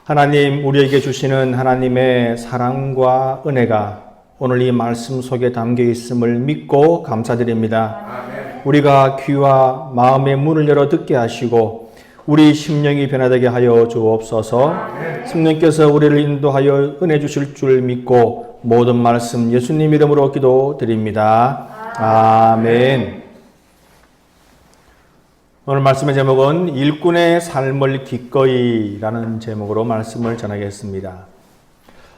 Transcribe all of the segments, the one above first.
하나님, 우리에게 주시는 하나님의 사랑과 은혜가 오늘 이 말씀 속에 담겨 있음을 믿고 감사드립니다. 아멘. 우리가 귀와 마음의 문을 열어 듣게 하시고 우리 심령이 변화되게 하여 주옵소서. 아멘. 성령께서 우리를 인도하여 은혜 주실 줄 믿고 모든 말씀 예수님 이름으로 기도드립니다. 아멘. 오늘 말씀의 제목은 일꾼의 삶을 기꺼이라는 제목으로 말씀을 전하겠습니다.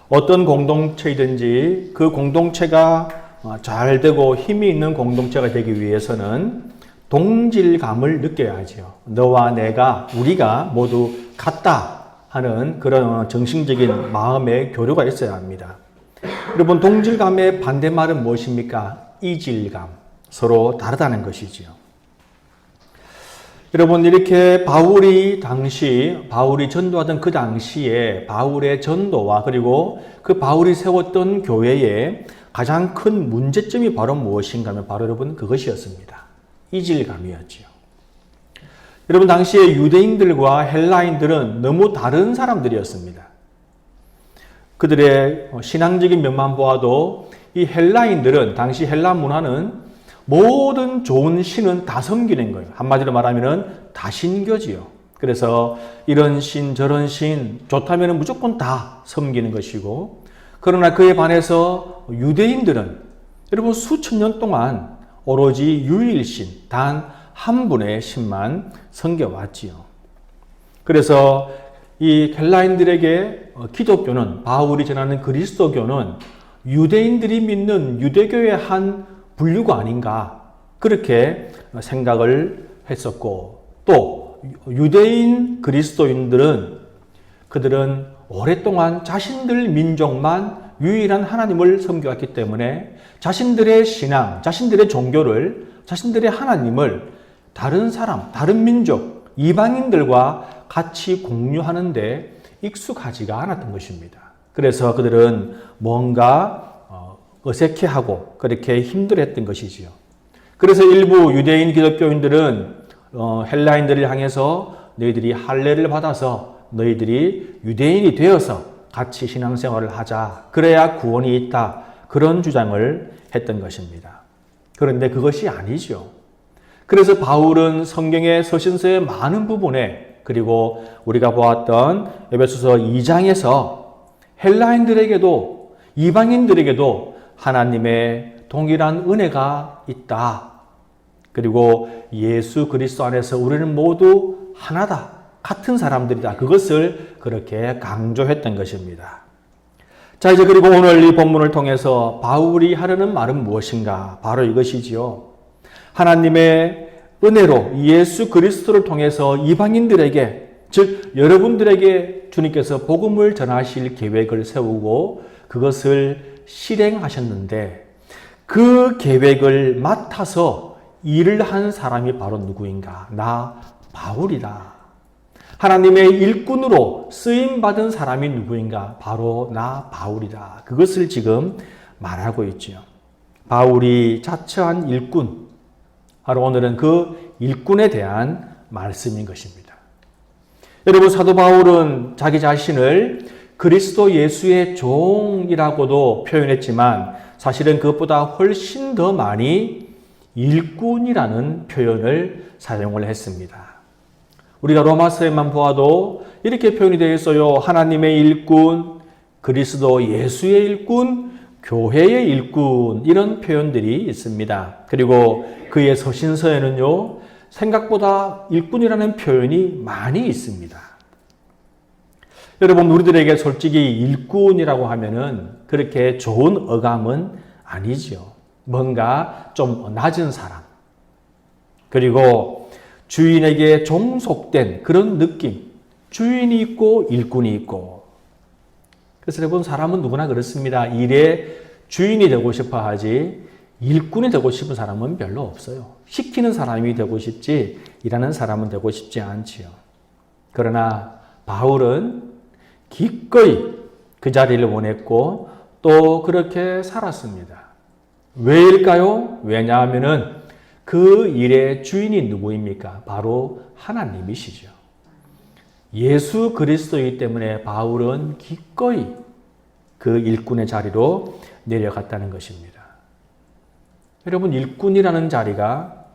어떤 공동체이든지 그 공동체가 잘 되고 힘이 있는 공동체가 되기 위해서는 동질감을 느껴야 하죠. 너와 내가, 우리가 모두 같다 하는 그런 정신적인 마음의 교류가 있어야 합니다. 여러분, 동질감의 반대말은 무엇입니까? 이질감. 서로 다르다는 것이지요. 여러분, 이렇게 바울이 전도하던 그 당시에 바울의 전도와 그리고 그 바울이 세웠던 교회의 가장 큰 문제점이 바로 무엇인가 하면 바로 여러분 그것이었습니다. 이질감이었지요. 여러분, 당시에 유대인들과 헬라인들은 너무 다른 사람들이었습니다. 그들의 신앙적인 면만 보아도 이 헬라인들은, 당시 헬라 문화는 모든 좋은 신은 다 섬기는 거예요. 한마디로 말하면 다신교지요. 그래서 이런 신 저런 신 좋다면 무조건 다 섬기는 것이고, 그러나 그에 반해서 유대인들은 여러분 수천 년 동안 오로지 유일신 단 한 분의 신만 섬겨왔지요. 그래서 이 헬라인들에게 기독교는, 바울이 전하는 그리스도교는 유대인들이 믿는 유대교의 한 분류가 아닌가, 그렇게 생각을 했었고, 또 유대인 그리스도인들은 그들은 오랫동안 자신들 민족만 유일한 하나님을 섬겨왔기 때문에 자신들의 신앙, 자신들의 종교를, 자신들의 하나님을 다른 사람, 다른 민족, 이방인들과 같이 공유하는데 익숙하지가 않았던 것입니다. 그래서 그들은 뭔가 어색해하고 그렇게 힘들어했던 것이지요. 그래서 일부 유대인 기독교인들은 헬라인들을 향해서 너희들이 할례를 받아서 너희들이 유대인이 되어서 같이 신앙생활을 하자, 그래야 구원이 있다, 그런 주장을 했던 것입니다. 그런데 그것이 아니죠. 그래서 바울은 성경의 서신서의 많은 부분에, 그리고 우리가 보았던 에베소서 2장에서 헬라인들에게도 이방인들에게도 하나님의 동일한 은혜가 있다. 그리고 예수 그리스도 안에서 우리는 모두 하나다. 같은 사람들이다. 그것을 그렇게 강조했던 것입니다. 자, 이제 그리고 오늘 이 본문을 통해서 바울이 하려는 말은 무엇인가? 바로 이것이지요. 하나님의 은혜로 예수 그리스도를 통해서 이방인들에게, 즉 여러분들에게 주님께서 복음을 전하실 계획을 세우고 그것을 실행하셨는데, 그 계획을 맡아서 일을 한 사람이 바로 누구인가? 나 바울이다. 하나님의 일꾼으로 쓰임받은 사람이 누구인가? 바로 나 바울이다. 그것을 지금 말하고 있죠. 바울이 자처한 일꾼, 바로 오늘은 그 일꾼에 대한 말씀인 것입니다. 여러분, 사도 바울은 자기 자신을 그리스도 예수의 종이라고도 표현했지만 사실은 그것보다 훨씬 더 많이 일꾼이라는 표현을 사용을 했습니다. 우리가 로마서에만 보아도 이렇게 표현이 되어 있어요. 하나님의 일꾼, 그리스도 예수의 일꾼, 교회의 일꾼, 이런 표현들이 있습니다. 그리고 그의 서신서에는요, 생각보다 일꾼이라는 표현이 많이 있습니다. 여러분, 우리들에게 솔직히 일꾼이라고 하면은 그렇게 좋은 어감은 아니죠. 뭔가 좀 낮은 사람, 그리고 주인에게 종속된 그런 느낌, 주인이 있고 일꾼이 있고. 그래서 여러분, 사람은 누구나 그렇습니다. 일의 주인이 되고 싶어 하지 일꾼이 되고 싶은 사람은 별로 없어요. 시키는 사람이 되고 싶지 일하는 사람은 되고 싶지 않지요. 그러나 바울은 기꺼이 그 자리를 원했고 또 그렇게 살았습니다. 왜일까요? 왜냐하면은 그 일의 주인이 누구입니까? 바로 하나님이시죠. 예수 그리스도이기 때문에 바울은 기꺼이 그 일꾼의 자리로 내려갔다는 것입니다. 여러분, 일꾼이라는 자리가,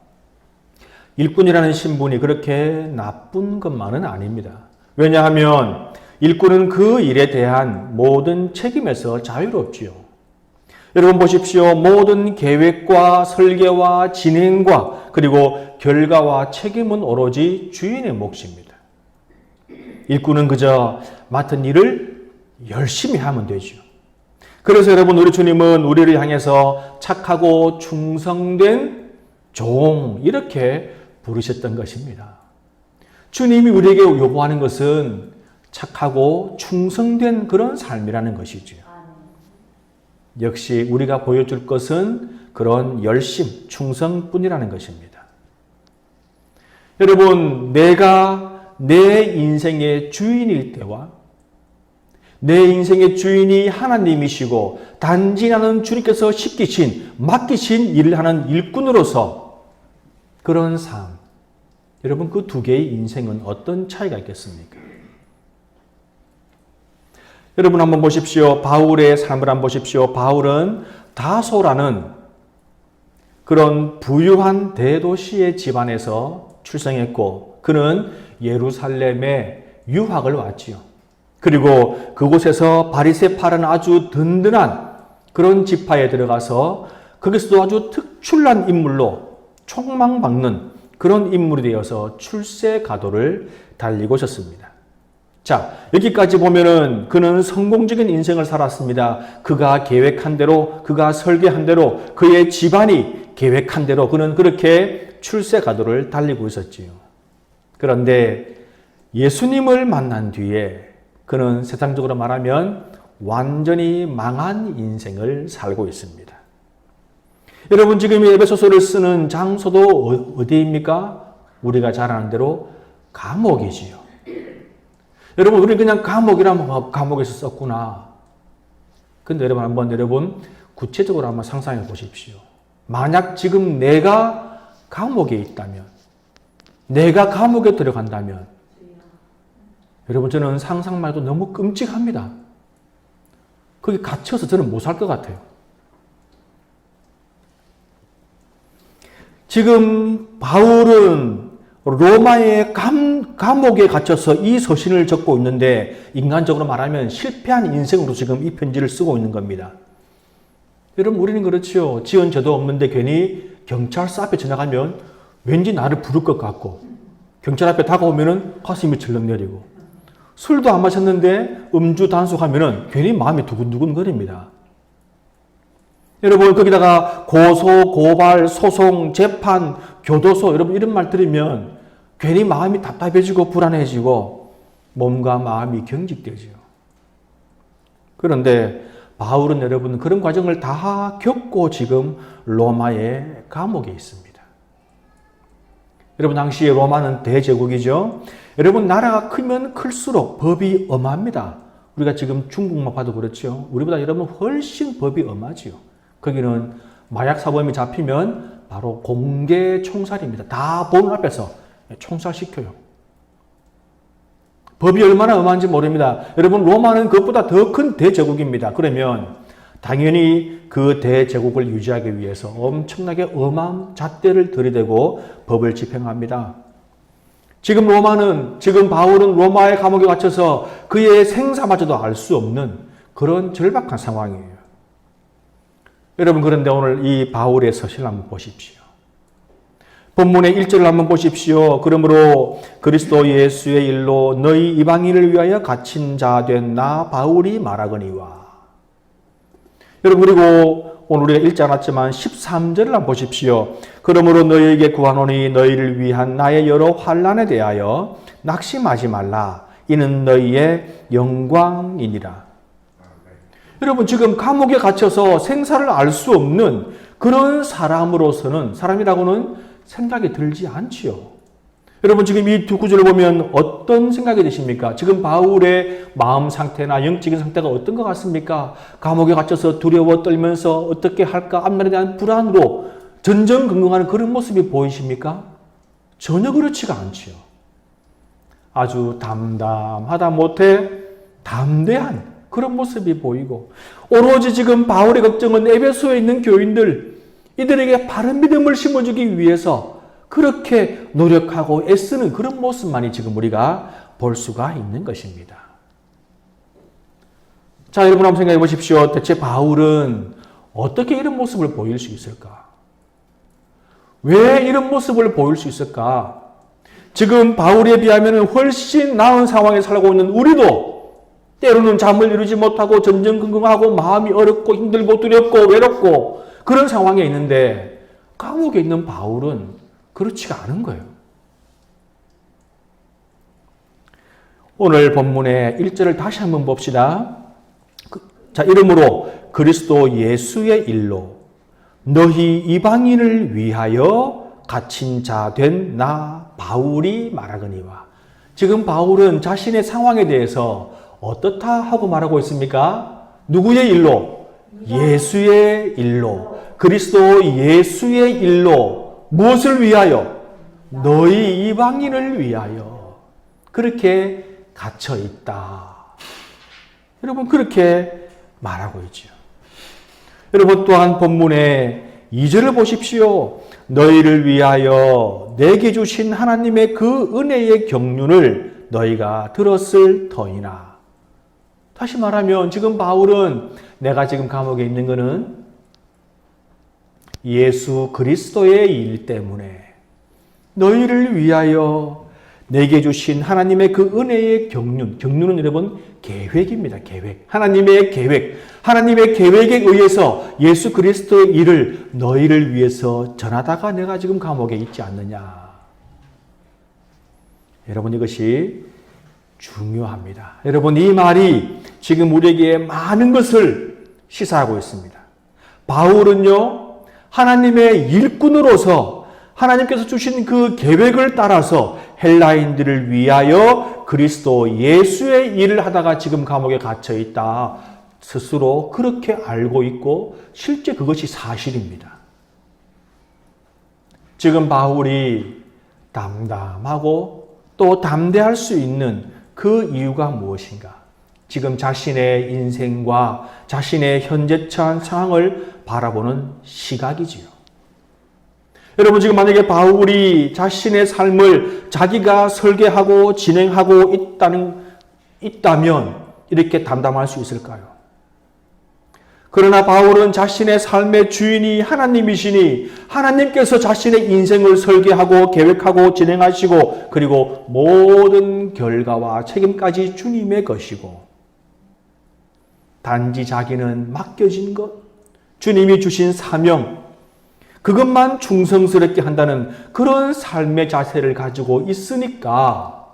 일꾼이라는 신분이 그렇게 나쁜 것만은 아닙니다. 왜냐하면 일꾼은 그 일에 대한 모든 책임에서 자유롭지요. 여러분 보십시오. 모든 계획과 설계와 진행과 그리고 결과와 책임은 오로지 주인의 몫입니다. 일꾼은 그저 맡은 일을 열심히 하면 되죠. 그래서 여러분, 우리 주님은 우리를 향해서 착하고 충성된 종, 이렇게 부르셨던 것입니다. 주님이 우리에게 요구하는 것은 착하고 충성된 그런 삶이라는 것이죠. 역시 우리가 보여줄 것은 그런 열심, 충성뿐이라는 것입니다. 여러분, 내가 내 인생의 주인일 때와 내 인생의 주인이 하나님이시고 단지 나는 주님께서 맡기신 일을 하는 일꾼으로서 그런 삶, 여러분, 그 두 개의 인생은 어떤 차이가 있겠습니까? 여러분 한번 보십시오. 바울의 삶을 한번 보십시오. 바울은 다소라는 그런 부유한 대도시의 집안에서 출생했고 그는 예루살렘에 유학을 왔지요. 그리고 그곳에서 바리새파라는 아주 든든한 그런 지파에 들어가서 거기서도 아주 특출난 인물로 촉망받는 그런 인물이 되어서 출세가도를 달리고 있었습니다. 자, 여기까지 보면은 그는 성공적인 인생을 살았습니다. 그가 계획한 대로, 그가 설계한 대로, 그의 집안이 계획한 대로 그는 그렇게 출세가도를 달리고 있었지요. 그런데 예수님을 만난 뒤에 그는 세상적으로 말하면 완전히 망한 인생을 살고 있습니다. 여러분, 지금 이 에베소서를 쓰는 장소도 어디입니까? 우리가 잘 아는 대로 감옥이지요. 여러분, 우리 그냥 감옥이라면 감옥에서 썼구나. 근데 여러분 구체적으로 한번 상상해 보십시오. 만약 지금 내가 감옥에 있다면, 내가 감옥에 들어간다면, 여러분, 저는 상상만 해도 너무 끔찍합니다. 거기 갇혀서 저는 못 살 것 같아요. 지금 바울은 로마의 감옥에 갇혀서 이 서신을 적고 있는데 인간적으로 말하면 실패한 인생으로 지금 이 편지를 쓰고 있는 겁니다. 여러분, 우리는 그렇죠. 지은 죄도 없는데 괜히 경찰서 앞에 지나가면 왠지 나를 부를 것 같고 경찰 앞에 다가오면 가슴이 철렁 내리고 술도 안 마셨는데 음주 단속하면 괜히 마음이 두근두근 거립니다. 여러분, 거기다가 고소, 고발, 소송, 재판, 교도소, 여러분 이런 말 들으면 괜히 마음이 답답해지고 불안해지고 몸과 마음이 경직되죠. 그런데 바울은 여러분 그런 과정을 다 겪고 지금 로마의 감옥에 있습니다. 여러분, 당시 로마는 대제국이죠. 여러분, 나라가 크면 클수록 법이 엄합니다. 우리가 지금 중국만 봐도 그렇죠. 우리보다 여러분 훨씬 법이 엄하지요. 거기는 마약 사범이 잡히면 바로 공개 총살입니다. 다 보는 앞에서 총살시켜요. 법이 얼마나 엄한지 모릅니다. 여러분, 로마는 그것보다 더 큰 대제국입니다. 그러면 당연히 그 대제국을 유지하기 위해서 엄청나게 엄한 잣대를 들이대고 법을 집행합니다. 지금 바울은 로마의 감옥에 갇혀서 그의 생사마저도 알 수 없는 그런 절박한 상황이에요. 여러분, 그런데 오늘 이 바울의 서신을 한번 보십시오. 본문의 1절을 한번 보십시오. 그러므로 그리스도 예수의 일로 너희 이방인을 위하여 갇힌 자 된 나 바울이 말하거니와. 여러분, 그리고 오늘 우리가 읽지 않았지만 13절을 한번 보십시오. 그러므로 너희에게 구하노니 너희를 위한 나의 여러 환난에 대하여 낙심하지 말라. 이는 너희의 영광이니라. 여러분, 지금 감옥에 갇혀서 생사를 알 수 없는 그런 사람이라고는 생각이 들지 않지요. 여러분, 지금 이 두 구절을 보면 어떤 생각이 드십니까? 지금 바울의 마음 상태나 영적인 상태가 어떤 것 같습니까? 감옥에 갇혀서 두려워 떨면서 어떻게 할까? 앞날에 대한 불안으로 전전긍긍하는 그런 모습이 보이십니까? 전혀 그렇지가 않지요. 아주 담담하다 못해 담대한 그런 모습이 보이고, 오로지 지금 바울의 걱정은 에베소에 있는 교인들, 이들에게 바른 믿음을 심어주기 위해서 그렇게 노력하고 애쓰는 그런 모습만이 지금 우리가 볼 수가 있는 것입니다. 자, 여러분 한번 생각해 보십시오. 대체 바울은 어떻게 이런 모습을 보일 수 있을까? 왜 이런 모습을 보일 수 있을까? 지금 바울에 비하면 훨씬 나은 상황에 살고 있는 우리도 때로는 잠을 이루지 못하고 전전긍긍하고 마음이 어렵고 힘들고 두렵고 외롭고 그런 상황에 있는데, 감옥에 있는 바울은 그렇지가 않은 거예요. 오늘 본문의 1절을 다시 한번 봅시다. 자, 이러므로 그리스도 예수의 일로 너희 이방인을 위하여 갇힌 자 된 나 바울이 말하거니와. 지금 바울은 자신의 상황에 대해서 어떻다 하고 말하고 있습니까? 누구의 일로? 예수의 일로. 그리스도 예수의 일로. 무엇을 위하여? 너희 이방인을 위하여. 그렇게 갇혀 있다. 여러분, 그렇게 말하고 있죠. 여러분, 또한 본문의 2절을 보십시오. 너희를 위하여 내게 주신 하나님의 그 은혜의 경륜을 너희가 들었을 터이나. 다시 말하면 지금 바울은 내가 지금 감옥에 있는 것은 예수 그리스도의 일 때문에 너희를 위하여 내게 주신 하나님의 그 은혜의 경륜. 경륜은 여러분 계획입니다. 계획. 하나님의 계획. 하나님의 계획에 의해서 예수 그리스도의 일을 너희를 위해서 전하다가 내가 지금 감옥에 있지 않느냐. 여러분, 이것이 중요합니다. 여러분, 이 말이 지금 우리에게 많은 것을 시사하고 있습니다. 바울은요, 하나님의 일꾼으로서 하나님께서 주신 그 계획을 따라서 헬라인들을 위하여 그리스도 예수의 일을 하다가 지금 감옥에 갇혀 있다. 스스로 그렇게 알고 있고 실제 그것이 사실입니다. 지금 바울이 담담하고 또 담대할 수 있는 그 이유가 무엇인가? 지금 자신의 인생과 자신의 현재 처한 상황을 바라보는 시각이지요. 여러분, 지금 만약에 바울이 자신의 삶을 자기가 설계하고 진행하고 있다면 이렇게 담담할 수 있을까요? 그러나 바울은 자신의 삶의 주인이 하나님이시니 하나님께서 자신의 인생을 설계하고 계획하고 진행하시고 그리고 모든 결과와 책임까지 주님의 것이고 단지 자기는 맡겨진 것, 주님이 주신 사명, 그것만 충성스럽게 한다는 그런 삶의 자세를 가지고 있으니까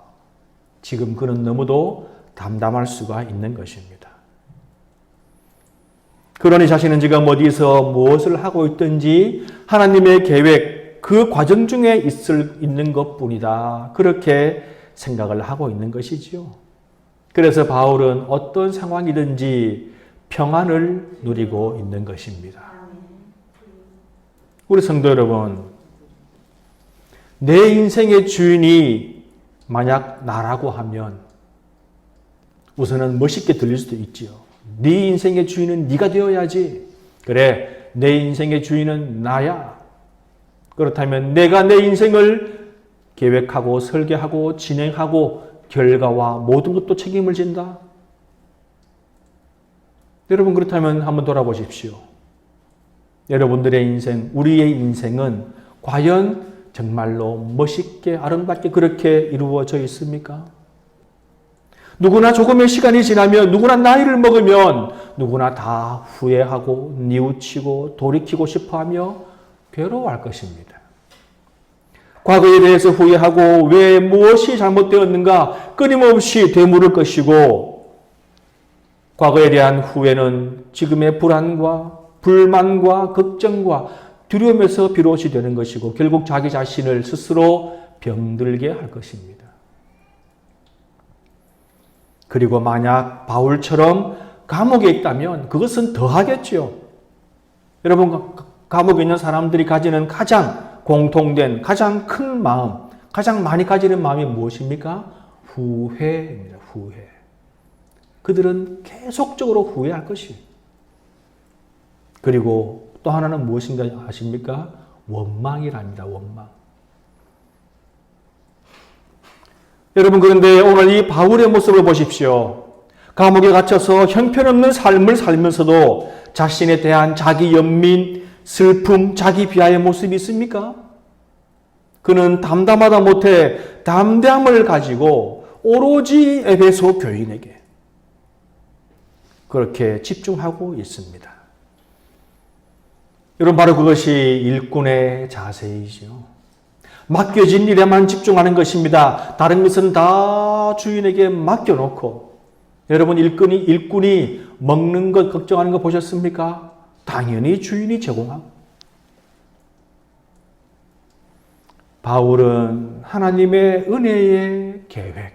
지금 그는 너무도 담담할 수가 있는 것입니다. 그러니 자신은 지금 어디서 무엇을 하고 있든지 하나님의 계획, 그 과정 중에 있는 것뿐이다. 그렇게 생각을 하고 있는 것이지요. 그래서 바울은 어떤 상황이든지 평안을 누리고 있는 것입니다. 우리 성도 여러분, 내 인생의 주인이 만약 나라고 하면 우선은 멋있게 들릴 수도 있지요. 네 인생의 주인은 네가 되어야지. 그래, 내 인생의 주인은 나야. 그렇다면 내가 내 인생을 계획하고 설계하고 진행하고 결과와 모든 것도 책임을 진다. 여러분, 그렇다면 한번 돌아보십시오. 여러분들의 인생, 우리의 인생은 과연 정말로 멋있게 아름답게 그렇게 이루어져 있습니까? 누구나 조금의 시간이 지나면, 누구나 나이를 먹으면 누구나 다 후회하고 뉘우치고 돌이키고 싶어하며 괴로워할 것입니다. 과거에 대해서 후회하고 왜 무엇이 잘못되었는가 끊임없이 되물을 것이고, 과거에 대한 후회는 지금의 불안과 불만과 걱정과 두려움에서 비롯이 되는 것이고 결국 자기 자신을 스스로 병들게 할 것입니다. 그리고 만약 바울처럼 감옥에 있다면 그것은 더하겠죠. 여러분, 감옥에 있는 사람들이 가지는 가장 공통된 가장 큰 마음, 가장 많이 가지는 마음이 무엇입니까? 후회입니다. 후회. 그들은 계속적으로 후회할 것이에요. 그리고 또 하나는 무엇인가 아십니까? 원망이랍니다. 원망. 여러분, 그런데 오늘 이 바울의 모습을 보십시오. 감옥에 갇혀서 형편없는 삶을 살면서도 자신에 대한 자기 연민, 슬픔, 자기 비하의 모습이 있습니까? 그는 담담하다 못해 담대함을 가지고 오로지 에베소 교인에게 그렇게 집중하고 있습니다. 여러분, 바로 그것이 일꾼의 자세이죠. 맡겨진 일에만 집중하는 것입니다. 다른 것은 다 주인에게 맡겨놓고. 여러분, 일꾼이 먹는 것 걱정하는 거 보셨습니까? 당연히 주인이 제공하고. 바울은 하나님의 은혜의 계획,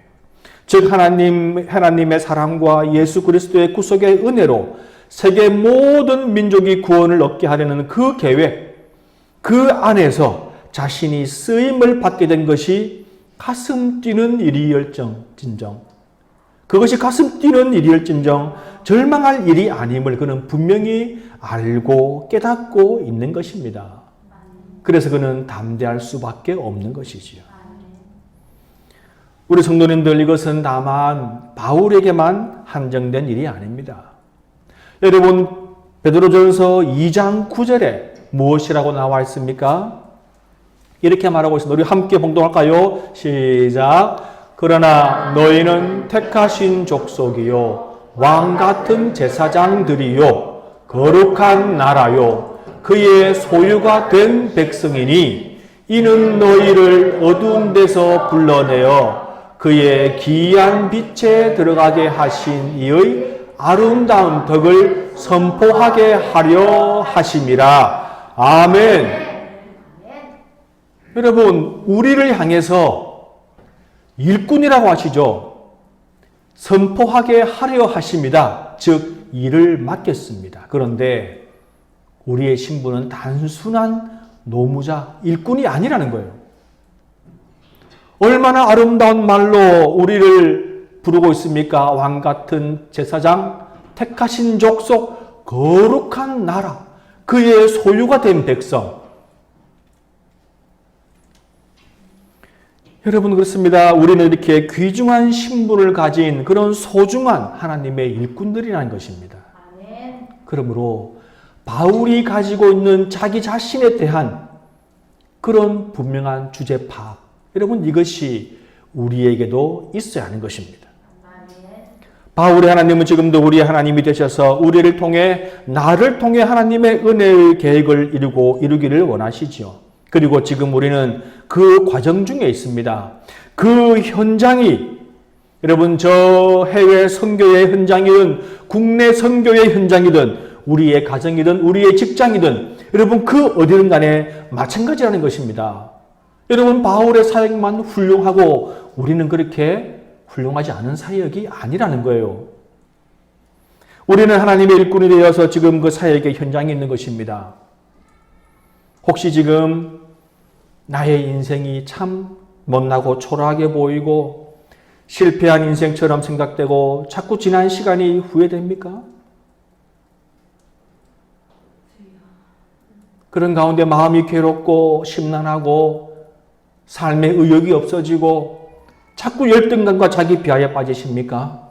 즉 하나님의 사랑과 예수 그리스도의 구속의 은혜로 세계 모든 민족이 구원을 얻게 하려는 그 계획, 그 안에서 자신이 쓰임을 받게 된 것이 가슴 뛰는 일이었진정, 그것이 가슴 뛰는 일이었진정 절망할 일이 아님을 그는 분명히 알고 깨닫고 있는 것입니다. 그래서 그는 담대할 수밖에 없는 것이지요. 우리 성도님들, 이것은 다만 바울에게만 한정된 일이 아닙니다. 여러분, 베드로전서 2장 9절에 무엇이라고 나와 있습니까? 이렇게 말하고 있습니다. 우리 함께 봉독할까요? 시작. 그러나 너희는 택하신 족속이요 왕 같은 제사장들이요 거룩한 나라요 그의 소유가 된 백성이니 이는 너희를 어두운 데서 불러내어 그의 기이한 빛에 들어가게 하신 이의 아름다운 덕을 선포하게 하려 하심이라. 아멘. 여러분, 우리를 향해서 일꾼이라고 하시죠. 선포하게 하려 하십니다. 즉 일을 맡겼습니다. 그런데 우리의 신분은 단순한 노무자, 일꾼이 아니라는 거예요. 얼마나 아름다운 말로 우리를 부르고 있습니까? 왕 같은 제사장, 택하신 족속, 거룩한 나라, 그의 소유가 된 백성. 여러분, 그렇습니다. 우리는 이렇게 귀중한 신분을 가진 그런 소중한 하나님의 일꾼들이라는 것입니다. 그러므로 바울이 가지고 있는 자기 자신에 대한 그런 분명한 주제 파악, 여러분, 이것이 우리에게도 있어야 하는 것입니다. 바울의 하나님은 지금도 우리의 하나님이 되셔서 우리를 통해, 나를 통해 하나님의 은혜의 계획을 이루기를 원하시지요. 그리고 지금 우리는 그 과정 중에 있습니다. 그 현장이, 여러분, 저 해외 선교의 현장이든 국내 선교의 현장이든 우리의 가정이든 우리의 직장이든 여러분 그 어디든 간에 마찬가지라는 것입니다. 여러분, 바울의 사역만 훌륭하고 우리는 그렇게 훌륭하지 않은 사역이 아니라는 거예요. 우리는 하나님의 일꾼이 되어서 지금 그 사역의 현장에 있는 것입니다. 혹시 지금 나의 인생이 참 못나고 초라하게 보이고 실패한 인생처럼 생각되고 자꾸 지난 시간이 후회됩니까? 그런 가운데 마음이 괴롭고 심란하고 삶의 의욕이 없어지고 자꾸 열등감과 자기 비하에 빠지십니까?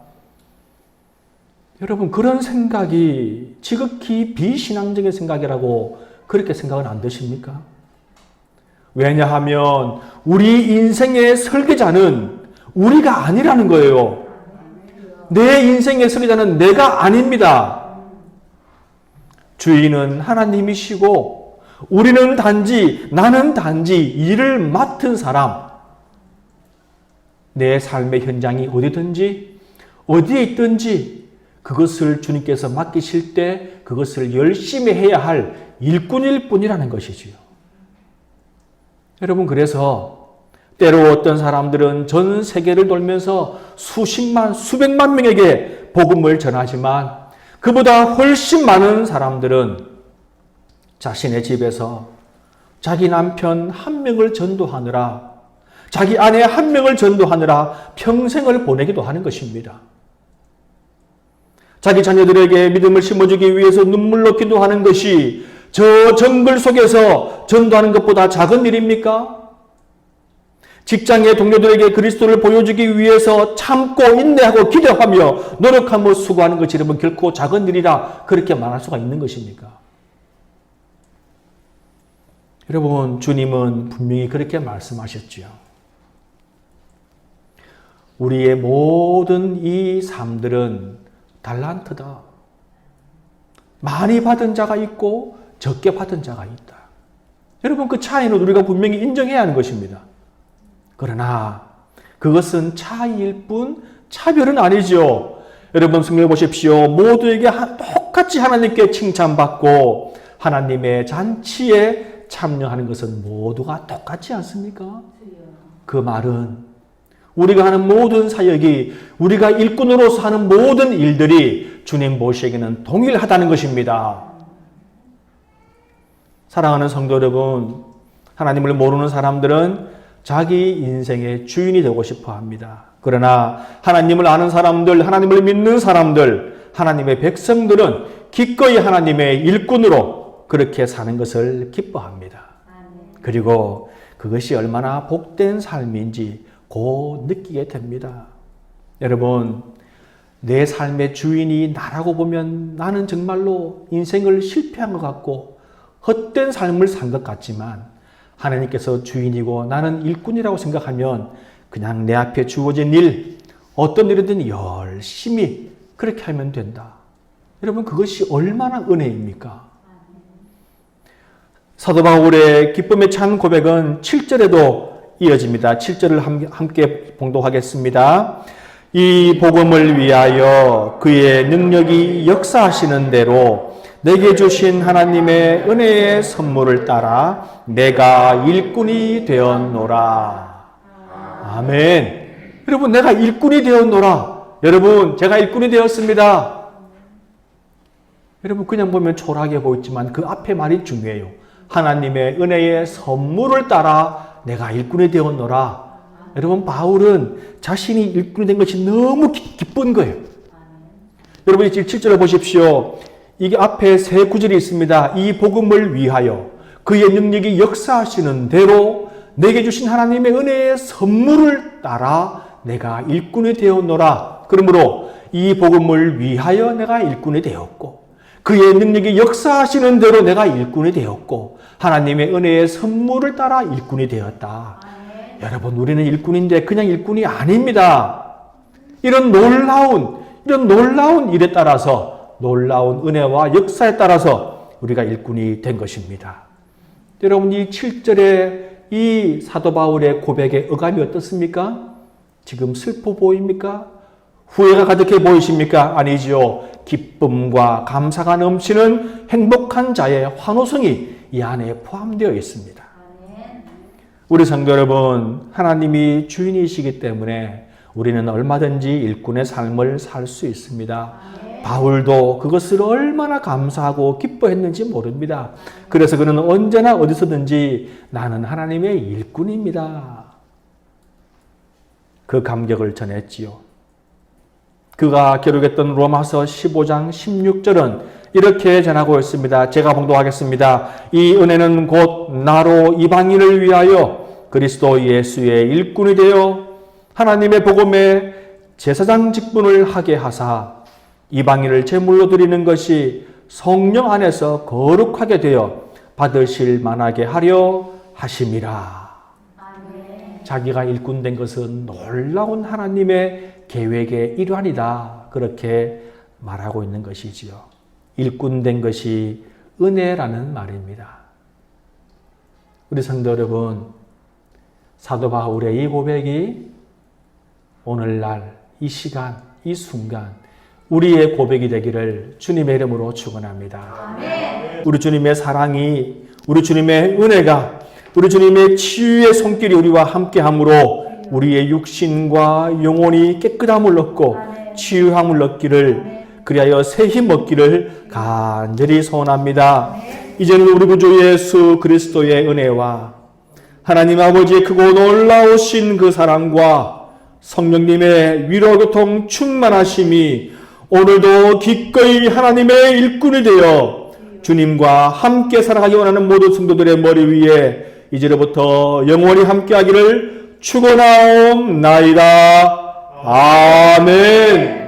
여러분, 그런 생각이 지극히 비신앙적인 생각이라고 그렇게 생각은 안 드십니까? 왜냐하면 우리 인생의 설계자는 우리가 아니라는 거예요. 내 인생의 설계자는 내가 아닙니다. 주인은 하나님이시고 나는 단지 일을 맡은 사람. 내 삶의 현장이 어디든지 어디에 있든지 그것을 주님께서 맡기실 때 그것을 열심히 해야 할 일꾼일 뿐이라는 것이지요. 여러분, 그래서 때로 어떤 사람들은 전 세계를 돌면서 수십만, 수백만 명에게 복음을 전하지만 그보다 훨씬 많은 사람들은 자신의 집에서 자기 남편 한 명을 전도하느라 자기 아내 한 명을 전도하느라 평생을 보내기도 하는 것입니다. 자기 자녀들에게 믿음을 심어주기 위해서 눈물로 기도하는 것이 저 정글 속에서 전도하는 것보다 작은 일입니까? 직장의 동료들에게 그리스도를 보여주기 위해서 참고 인내하고 기도하며 노력하며 수고하는 것이 여러분 결코 작은 일이라 그렇게 말할 수가 있는 것입니까? 여러분, 주님은 분명히 그렇게 말씀하셨지요. 우리의 모든 이 삶들은 달란트다. 많이 받은 자가 있고 적게 받은 자가 있다. 여러분, 그 차이는 우리가 분명히 인정해야 하는 것입니다. 그러나 그것은 차이일 뿐 차별은 아니죠. 여러분, 성경에 보십시오. 모두에게 똑같이 하나님께 칭찬받고 하나님의 잔치에 참여하는 것은 모두가 똑같지 않습니까? 그 말은 우리가 하는 모든 사역이, 우리가 일꾼으로서 하는 모든 일들이 주님 보시기에는 동일하다는 것입니다. 사랑하는 성도 여러분, 하나님을 모르는 사람들은 자기 인생의 주인이 되고 싶어 합니다. 그러나 하나님을 아는 사람들, 하나님을 믿는 사람들, 하나님의 백성들은 기꺼이 하나님의 일꾼으로 그렇게 사는 것을 기뻐합니다. 그리고 그것이 얼마나 복된 삶인지 곧 느끼게 됩니다. 여러분, 내 삶의 주인이 나라고 보면 나는 정말로 인생을 실패한 것 같고 헛된 삶을 산 것 같지만 하나님께서 주인이고 나는 일꾼이라고 생각하면 그냥 내 앞에 주어진 일, 어떤 일이든 열심히 그렇게 하면 된다. 여러분, 그것이 얼마나 은혜입니까? 사도 바울의 기쁨에 찬 고백은 7절에도 이어집니다. 7절을 함께 봉독하겠습니다. 이 복음을 위하여 그의 능력이 역사하시는 대로 내게 주신 하나님의 은혜의 선물을 따라 내가 일꾼이 되었노라. 아멘. 여러분, 내가 일꾼이 되었노라. 여러분, 제가 일꾼이 되었습니다. 여러분, 그냥 보면 초라하게 보이지만 그 앞에 말이 중요해요. 하나님의 은혜의 선물을 따라 내가 일꾼이 되었노라. 여러분, 바울은 자신이 일꾼이 된 것이 너무 기쁜 거예요. 여러분, 7절을 보십시오. 이게 앞에 세 구절이 있습니다. 이 복음을 위하여 그의 능력이 역사하시는 대로 내게 주신 하나님의 은혜의 선물을 따라 내가 일꾼이 되었노라. 그러므로 이 복음을 위하여 내가 일꾼이 되었고 그의 능력이 역사하시는 대로 내가 일꾼이 되었고 하나님의 은혜의 선물을 따라 일꾼이 되었다. 여러분, 우리는 일꾼인데 그냥 일꾼이 아닙니다. 이런 놀라운 일에 따라서, 놀라운 은혜와 역사에 따라서 우리가 일꾼이 된 것입니다. 여러분, 이 7절의 이 사도 바울의 고백의 어감이 어떻습니까? 지금 슬퍼 보입니까? 후회가 가득해 보이십니까? 아니지요. 기쁨과 감사가 넘치는 행복한 자의 환호성이 이 안에 포함되어 있습니다. 우리 성도 여러분, 하나님이 주인이시기 때문에 우리는 얼마든지 일꾼의 삶을 살 수 있습니다. 바울도 그것을 얼마나 감사하고 기뻐했는지 모릅니다. 그래서 그는 언제나 어디서든지 나는 하나님의 일꾼입니다. 그 감격을 전했지요. 그가 기록했던 로마서 15장 16절은 이렇게 전하고 있습니다. 제가 봉독하겠습니다. 이 은혜는 곧 나로 이방인을 위하여 그리스도 예수의 일꾼이 되어 하나님의 복음에 제사장 직분을 하게 하사 이방인을 제물로 드리는 것이 성령 안에서 거룩하게 되어 받으실 만하게 하려 하심이라. 자기가 일꾼 된 것은 놀라운 하나님의 계획의 일환이다. 그렇게 말하고 있는 것이지요. 일꾼 된 것이 은혜라는 말입니다. 우리 성도 여러분, 사도 바울의 이 고백이 오늘날 이 시간, 이 순간 우리의 고백이 되기를 주님의 이름으로 축원합니다. 아멘. 우리 주님의 사랑이, 우리 주님의 은혜가, 우리 주님의 치유의 손길이 우리와 함께함으로 우리의 육신과 영혼이 깨끗함을 얻고 치유함을 얻기를, 그리하여 새 힘 얻기를 간절히 소원합니다. 이제는 우리 구주 예수 그리스도의 은혜와 하나님 아버지의 크고 놀라우신 그 사랑과 성령님의 위로 교통 충만하심이 오늘도 기꺼이 하나님의 일꾼이 되어 주님과 함께 살아가기 원하는 모든 성도들의 머리 위에 이제로부터 영원히 함께하기를 축원하옵나이다. 아멘.